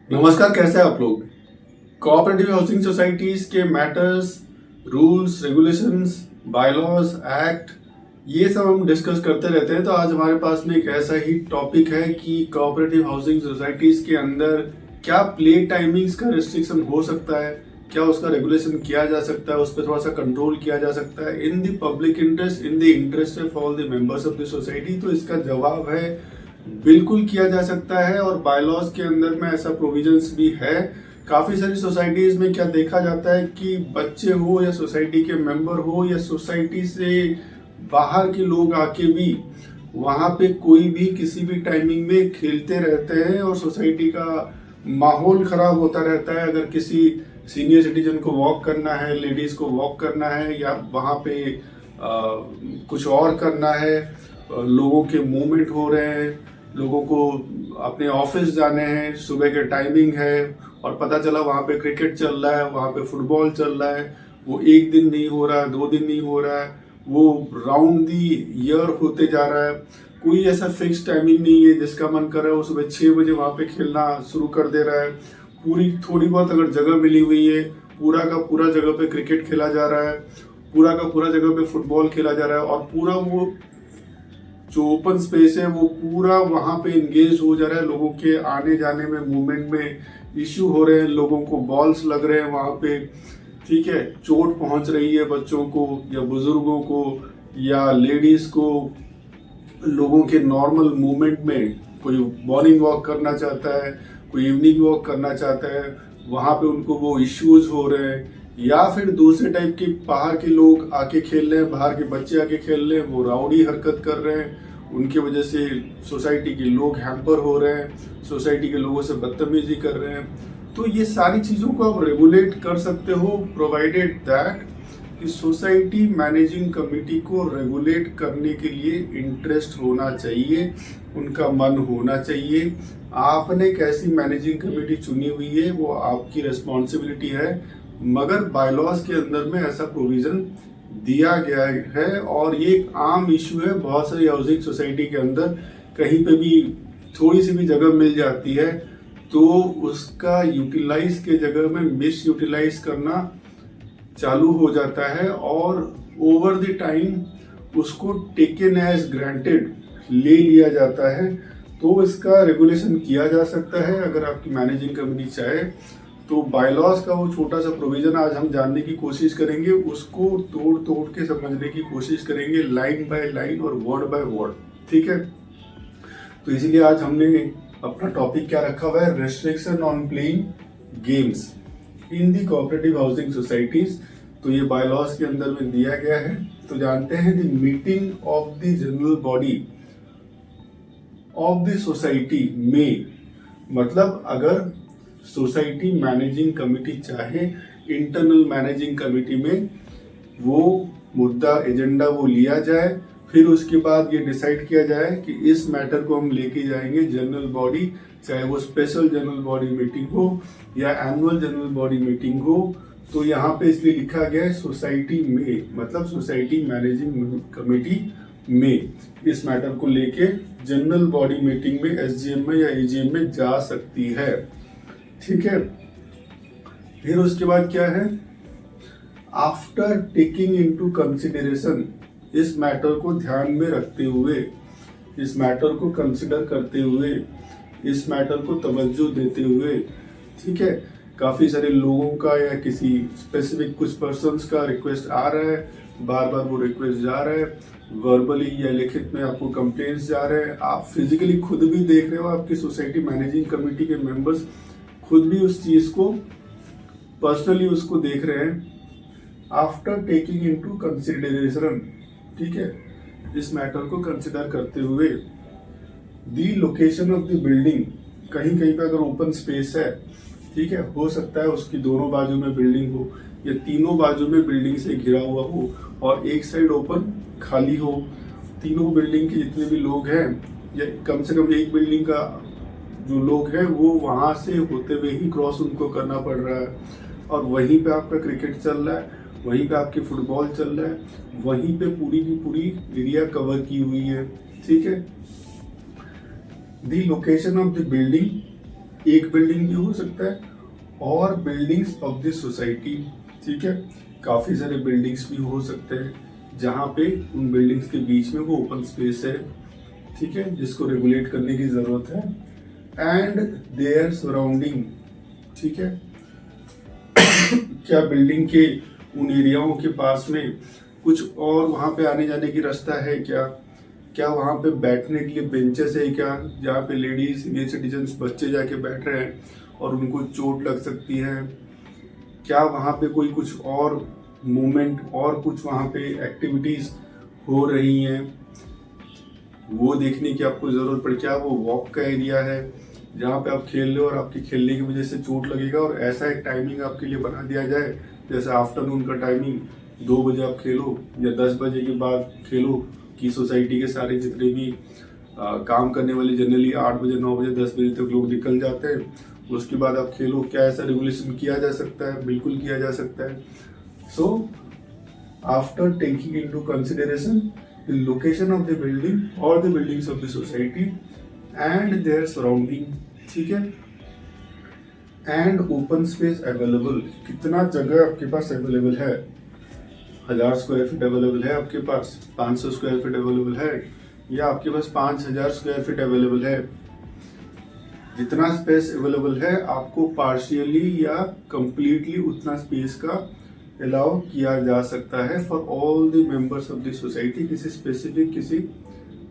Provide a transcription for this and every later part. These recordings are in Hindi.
नमस्कार, कैसे हैं आप लोग। कोऑपरेटिव हाउसिंग सोसाइटीज के matters, rules, regulations, bylaws, act, ये सब हम डिस्कस करते रहते हैं। तो आज हमारे पास में एक ऐसा ही टॉपिक है कि कोऑपरेटिव हाउसिंग सोसाइटीज के अंदर क्या प्ले टाइमिंग्स का रिस्ट्रिक्शन हो सकता है, क्या उसका रेगुलेशन किया जा सकता है, उस पर थोड़ा सा कंट्रोल किया जा सकता है in the public interest, in the interest of all the members of the society. तो इसका जवाब है बिल्कुल किया जा सकता है, और बायलॉज के अंदर में ऐसा प्रोविजंस भी है। काफी सारी सोसाइटीज में क्या देखा जाता है कि बच्चे हो या सोसाइटी के मेंबर हो या सोसाइटी से बाहर के लोग आके भी वहां पे कोई भी किसी भी टाइमिंग में खेलते रहते हैं और सोसाइटी का माहौल खराब होता रहता है। अगर किसी सीनियर सिटीजन को वॉक करना है, लेडीज को वॉक करना है, या वहां पे कुछ और करना है, लोगों के मूवमेंट हो रहे हैं, लोगों को अपने ऑफिस जाने हैं, सुबह के टाइमिंग है और पता चला वहाँ पे क्रिकेट चल रहा है, वहाँ पे फुटबॉल चल रहा है, वो एक दिन नहीं हो रहा है, 2 दिन नहीं हो रहा है, वो राउंड दी ईयर होते जा रहा है। कोई ऐसा फिक्स टाइमिंग नहीं है, जिसका मन कर रहा है वो सुबह 6 बजे वहाँ पे खेलना शुरू कर दे रहा है। पूरी थोड़ी बहुत अगर जगह मिली हुई है, पूरा का पूरा जगह पे क्रिकेट खेला जा रहा है, पूरा का पूरा जगह पे फुटबॉल खेला जा रहा है, और पूरा वो जो ओपन स्पेस है वो पूरा वहां पे इंगेज हो जा रहा है। लोगों के आने जाने में, मूवमेंट में इश्यू हो रहे हैं, लोगों को बॉल्स लग रहे हैं वहां पे, ठीक है, चोट पहुंच रही है बच्चों को या बुजुर्गों को या लेडीज को। लोगों के नॉर्मल मूवमेंट में कोई मॉर्निंग वॉक करना चाहता है, कोई इवनिंग वॉक करना चाहता है, वहां पे उनको वो इश्यूज हो रहे हैं। या फिर दूसरे टाइप के बाहर के लोग आके खेल रहे हैं, बाहर के बच्चे आके खेल रहे हैं, वो राउडी हरकत कर रहे हैं, उनकी वजह से सोसाइटी के लोग हैम्पर हो रहे हैं, सोसाइटी के लोगों से बदतमीजी कर रहे हैं। तो ये सारी चीजों को आप रेगुलेट कर सकते हो, प्रोवाइडेड दैट कि सोसाइटी मैनेजिंग कमेटी को रेगुलेट करने के लिए इंटरेस्ट होना चाहिए, उनका मन होना चाहिए। आपने कैसी मैनेजिंग कमेटी चुनी हुई है वो आपकी रिस्पॉन्सिबिलिटी है, मगर बायलॉज के अंदर में ऐसा प्रोविजन दिया गया है। और ये एक आम इशू है बहुत सारी हाउसिंग सोसाइटी के अंदर। कहीं पे भी थोड़ी सी भी जगह मिल जाती है तो उसका यूटिलाइज के जगह में मिस यूटिलाइज करना चालू हो जाता है, और ओवर द टाइम उसको टेकन एज ग्रांटेड ले लिया जाता है। तो इसका रेगुलेशन किया जा सकता है अगर आपकी मैनेजिंग कमेटी चाहे तो। बायलॉज का वो छोटा सा प्रोविजन आज हम जानने की कोशिश करेंगे, उसको तोड़ तोड़ के समझने की कोशिश करेंगे, लाइन बाय लाइन और वर्ड बाय वर्ड, ठीक है। तो इसीलिए आज हमने अपना टॉपिक क्या रखा हुआ है, restriction on playing games in the cooperative housing societies. तो ये बायलॉज के अंदर में दिया गया है। तो जानते हैं the meeting of the general body of the society में, मतलब अगर सोसाइटी मैनेजिंग कमेटी चाहे इंटरनल मैनेजिंग कमेटी में वो मुद्दा एजेंडा वो लिया जाए, फिर उसके बाद ये डिसाइड किया जाए कि इस मैटर को हम लेके जाएंगे जनरल बॉडी, चाहे वो स्पेशल जनरल बॉडी मीटिंग हो या एनुअल जनरल बॉडी मीटिंग हो। तो यहाँ पे इसलिए लिखा गया है सोसाइटी में, मतलब सोसाइटी मैनेजिंग कमेटी में इस मैटर को लेके जनरल बॉडी मीटिंग में, एसजीएम में या एजीएम में जा सकती है, ठीक है। फिर उसके बाद क्या है, आफ्टर टेकिंग इनटू कंसिडरेशन, इस मैटर को ध्यान में रखते हुए, इस मैटर को कंसिडर करते हुए, इस मैटर को तवज्जो देते हुए, ठीक है। काफी सारे लोगों का या किसी स्पेसिफिक कुछ पर्सन्स का रिक्वेस्ट आ रहा है, बार बार वो रिक्वेस्ट जा रहा है, वर्बली या लिखित में आपको कंप्लेंट्स जा रहे हैं, आप फिजिकली खुद भी देख रहे हो, आपकी सोसाइटी मैनेजिंग कमेटी के मेंबर्स खुद भी उस चीज को पर्सनली उसको देख रहे हैं। आफ्टर टेकिंग इनटू कंसिडरेशन, ठीक है, इस मैटर को कंसिडर करते हुए, दी लोकेशन ऑफ द बिल्डिंग, कहीं कहीं पे अगर ओपन स्पेस है, ठीक है, हो सकता है उसकी दोनों बाजू में बिल्डिंग हो या तीनों बाजू में बिल्डिंग से घिरा हुआ हो और एक साइड ओपन खाली हो, तीनों बिल्डिंग के जितने भी लोग हैं या कम से कम एक बिल्डिंग का जो लोग हैं वो वहां से होते हुए ही क्रॉस उनको करना पड़ रहा है, और वहीं पे आपका क्रिकेट चल रहा है, वहीं पे आपकी फुटबॉल चल रहा है, वहीं पे पूरी की पूरी एरिया कवर की हुई है, ठीक है। The location of the building एक बिल्डिंग भी हो सकता है और बिल्डिंग्स ऑफ द सोसाइटी, ठीक है, काफ़ी सारे बिल्डिंग्स भी हो सकते हैं जहाँ पे उन बिल्डिंग्स के बीच में वो ओपन स्पेस है, ठीक है, जिसको रेगुलेट करने की ज़रूरत है। एंड देयर सराउंडिंग, ठीक है, क्या बिल्डिंग के उन एरियाओं के पास में कुछ और वहाँ पे आने जाने की रास्ता है क्या, क्या वहाँ पे बैठने के लिए बेंचेस है क्या, जहाँ पे लेडीज सीनियर सिटीजन्स बच्चे जाके बैठ रहे हैं और उनको चोट लग सकती है, क्या वहाँ पे कोई कुछ और मूवमेंट और कुछ वहाँ पे एक्टिविटीज हो रही हैं, वो देखने की आपको ज़रूरत पड़े। क्या वो वॉक का एरिया है जहाँ पे आप खेल रहे हो और आपके खेलने की वजह से चोट लगेगा, और ऐसा एक टाइमिंग आपके लिए बना दिया जाए जैसे आफ्टरनून का टाइमिंग 2 बजे आप खेलो या 10 बजे के बाद खेलो, कि सोसाइटी के सारे जितने भी काम करने वाले जनरली 8 बजे 9 बजे 10 बजे तक लोग निकल जाते हैं, उसके बाद आप खेलो। क्या ऐसा रेगुलेशन किया जा सकता है? बिल्कुल किया जा सकता है। So after taking into consideration the location of the building or the buildings of the society and their surrounding, ठीक है, and open space available, कितना जगह आपके पास अवेलेबल है, 1000 स्क्वायर फीट अवेलेबल है आपके पास, 500 स्क्वायर फीट अवेलेबल है, या आपके पास 5000 स्क्वायर फीट अवेलेबल है। जितना स्पेस अवेलेबल है आपको पार्शियली या कंप्लीटली उतना स्पेस का अलाउ किया जा सकता है for all the members of the society, किसी स्पेसिफिक किसी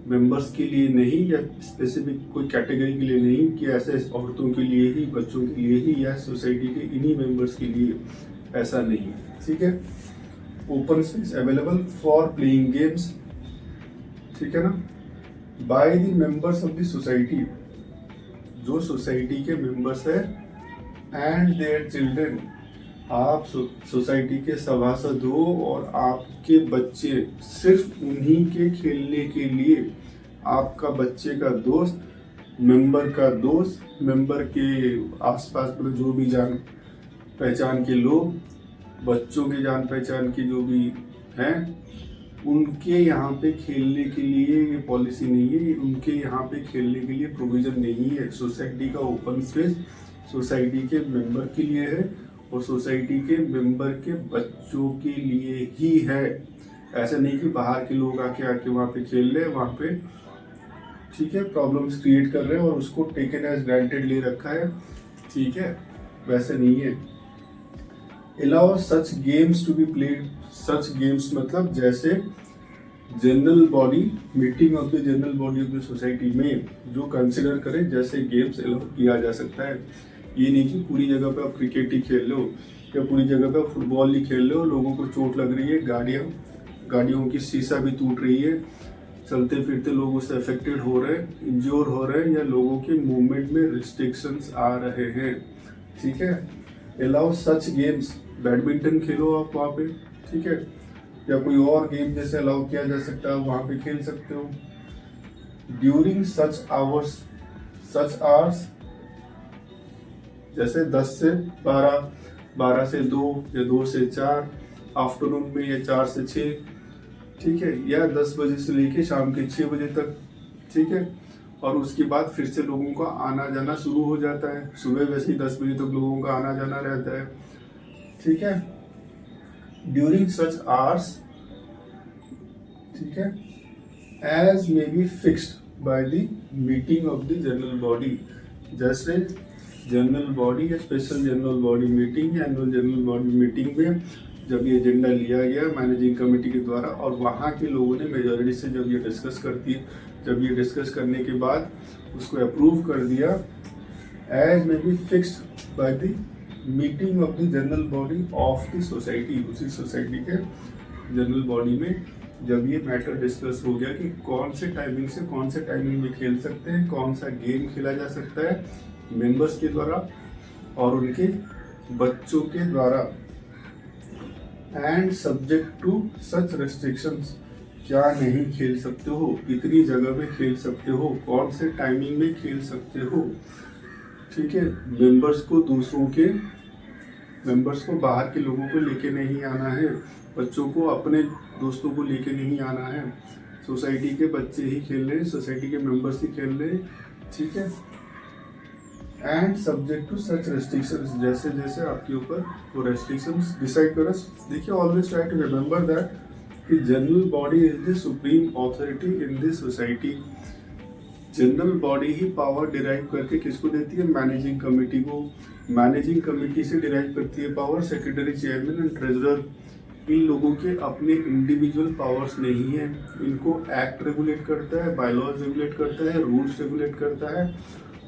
मेंबर्स के लिए नहीं, या स्पेसिफिक कोई कैटेगरी के लिए नहीं कि ऐसे औरतों के लिए ही, बच्चों के लिए ही, या सोसाइटी के इन्हीं मेंबर्स के लिए, ऐसा नहीं, ठीक है। Open space available for playing games, ठीक है ना, by the members of the society, जो सोसाइटी के मेंबर्स है, एंड देयर चिल्ड्रन, आप सोसाइटी के सभासद हो और आपके बच्चे सिर्फ उन्हीं के खेलने के लिए, आपका बच्चे का दोस्त, मेंबर का दोस्त, मेंबर के आसपास में जो भी जान पहचान के लोग, बच्चों के जान पहचान के जो भी हैं, उनके यहाँ पे खेलने के लिए ये पॉलिसी नहीं है, उनके यहाँ पे खेलने के लिए प्रोविजन नहीं है। सोसाइटी का ओपन स्पेस सोसाइटी के मेंबर के लिए है और सोसाइटी के मेंबर के बच्चों के लिए ही है। ऐसा नहीं कि बाहर के लोग आके वहाँ पे खेल रहे हैं, वहाँ पे, ठीक है, प्रॉब्लम्स क्रिएट कर रहे हैं और उसको टेकन एज ग्रांटेड ले रखा है, ठीक है, वैसे नहीं है। Allow such games to be played, such games मतलब जैसे general body, meeting of the general body of the society में जो कंसिडर करे जैसे गेम्स अलाउ किया जा सकता है। ये नहीं कि पूरी जगह पे आप क्रिकेट ही खेल लो या पूरी जगह पे आप फुटबॉल ही खेल लो, लोगों को चोट लग रही है, गाड़ियों की शीशा भी टूट रही है, चलते फिरते लोग उससे अफेक्टेड हो रहे हैं, इंज्योर हो रहे हैं, या लोगों के मूवमेंट में रिस्ट्रिक्शंस आ रहे हैं, ठीक है। अलाउ सच गेम्स, बैडमिंटन खेलो आप वहाँ पे, ठीक है, या कोई और गेम जैसे अलाउ किया जा सकता है, वहाँ पे खेल सकते हो। ड्यूरिंग सच आवर्स जैसे 10 से 12, 12 से 2 या 2 से 4, आफ्टरनून में या 4 से 6, ठीक है, या 10 बजे से लेके शाम के 6 बजे तक, ठीक है, और उसके बाद फिर से लोगों का आना जाना शुरू हो जाता है। सुबह वैसे ही 10 बजे तक लोगों का आना जाना रहता है, ठीक है। ड्यूरिंग सच आवर्स, ठीक है, as may be fixed by the meeting of the general body, जैसे जनरल बॉडी या स्पेशल जनरल बॉडी मीटिंग या एनुअल जनरल बॉडी मीटिंग में जब ये एजेंडा लिया गया मैनेजिंग कमेटी के द्वारा और वहाँ के लोगों ने मेजॉरिटी से जब ये डिस्कस करने के बाद उसको अप्रूव कर दिया, as may be fixed by the meeting of the general body of the society, उसी सोसाइटी के जनरल बॉडी में जब ये मैटर डिस्कस हो गया कि कौन से टाइमिंग से कौन से टाइमिंग में खेल सकते हैं, कौन सा गेम खेला जा सकता है मेंबर्स के द्वारा और उनके बच्चों के द्वारा, and subject to such restrictions, क्या नहीं खेल सकते हो, कितनी जगह में खेल सकते हो, कौन से टाइमिंग में खेल सकते हो, ठीक है। मेंबर्स को बाहर के लोगों को लेके नहीं आना है, बच्चों को अपने दोस्तों को लेके नहीं आना है, सोसाइटी के बच्चे ही खेल रहे हैं, सोसाइटी के मेंबर्स ही खेल रहे हैं, ठीक है। And subject to such restrictions, जैसे जैसे आपके ऊपर वो रेस्ट्रिक्शंस डिसाइड करो। देखिए, always try to remember that कि general body is the supreme authority in this society. General body ही पावर डिराइव करके किसको देती है? मैनेजिंग कमेटी को। मैनेजिंग कमेटी से डिराइव करती है power secretary, chairman and treasurer. इन लोगों के अपने इंडिविजुअल पावर्स नहीं है। इनको एक्ट रेगुलेट करता है, बायलॉज रेगुलेट करता है, रूल्स रेगुलेट करता है,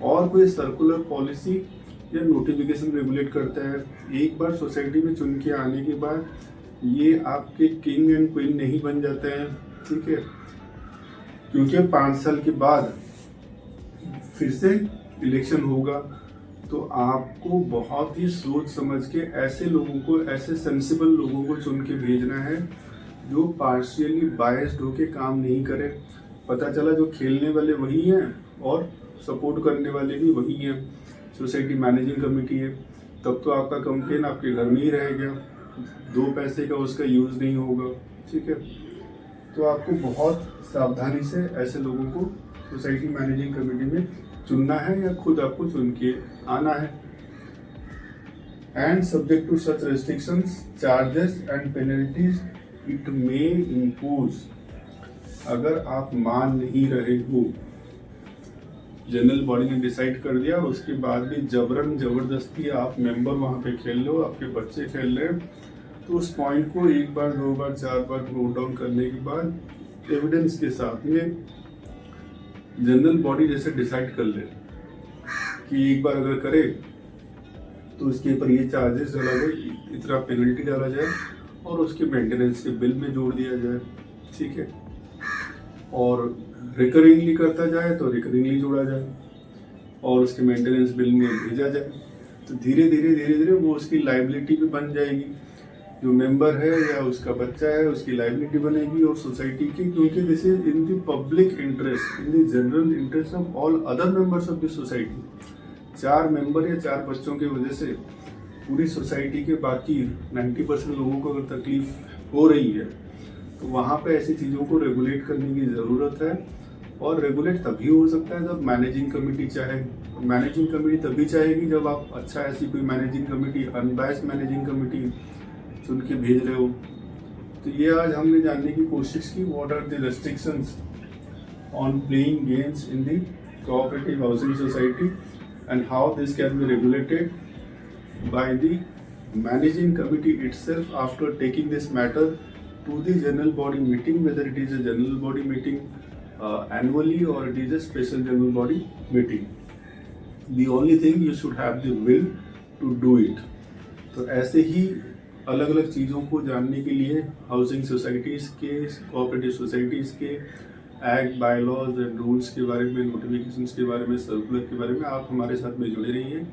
और कोई सर्कुलर पॉलिसी या नोटिफिकेशन रेगुलेट करता है। एक बार सोसाइटी में चुन के आने के बाद ये आपके किंग एंड क्वीन नहीं बन जाते हैं, ठीक है? क्योंकि 5 साल के बाद फिर से इलेक्शन होगा, तो आपको बहुत ही सोच समझ के ऐसे लोगों को, ऐसे सेंसिबल लोगों को चुन के भेजना है जो पार्शियली बायस्ड होके काम नहीं करे। पता चला जो खेलने वाले वही हैं और सपोर्ट करने वाले भी वही हैं। सोसाइटी मैनेजिंग कमेटी है, तब तो आपका कंप्लेन आपके घर में ही रहेगा, 2 पैसे का उसका यूज़ नहीं होगा, ठीक है? तो आपको बहुत सावधानी से ऐसे लोगों को सोसाइटी मैनेजिंग कमेटी में चुनना है या खुद आपको चुन के आना है। And subject to such restrictions, charges and penalties it may impose. अगर आप मान नहीं रहे हो, जनरल बॉडी ने डिसाइड कर दिया, उसके बाद भी जबरन जबरदस्ती आप मेंबर वहां पे खेल लो, आपके बच्चे खेल रहे हैं, तो उस पॉइंट को 1 बार 2 बार 4 बार नोट डाउन करने के बाद एविडेंस के साथ में जनरल बॉडी जैसे डिसाइड कर ले कि एक बार अगर करे तो उसके ऊपर ये चार्जेस डाला जाए, इतना पेनल्टी डाला जाए और उसके मेंटेनेंस के बिल में जोड़ दिया जाए, ठीक है? और रिकरिंगली करता जाए तो रिकरिंगली जोड़ा जाए और उसके मेंटेनेंस बिल में भेजा जाए। तो धीरे धीरे वो उसकी लाइबिलिटी भी बन जाएगी। जो मेंबर है या उसका बच्चा है, उसकी लाइबिलिटी बनेगी और सोसाइटी की, क्योंकि this is in the public interest, in the general interest of all other members of the society. 4 member या 4 बच्चों की वजह से पूरी सोसाइटी के बाकी 90% लोगों को अगर तकलीफ हो रही है, तो वहाँ पे ऐसी चीज़ों को रेगुलेट करने की ज़रूरत है। और रेगुलेट तभी हो सकता है जब मैनेजिंग कमेटी चाहे। मैनेजिंग कमेटी तभी चाहेगी जब आप अच्छा ऐसी कोई managing committee, unbiased managing committee चुन के भेज रहे हो। तो ये आज हमने जानने की कोशिश की, what are the restrictions on playing games in the cooperative housing society and how this can be regulated by the managing committee itself after taking this matter to the general body meeting, whether it is a general body meeting annually or it is a special general body meeting. The only thing you should have the will to do it. तो ऐसे ही अलग अलग चीज़ों को जानने के लिए हाउसिंग सोसाइटीज़ के, कोऑपरेटिव सोसाइटीज़ के एक्ट, बायलॉज एंड रूल्स के बारे में, नोटिफिकेशंस के बारे में, सर्कुलर के बारे में आप हमारे साथ में जुड़े रहिए।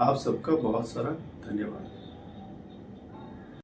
आप सबका बहुत सारा धन्यवाद।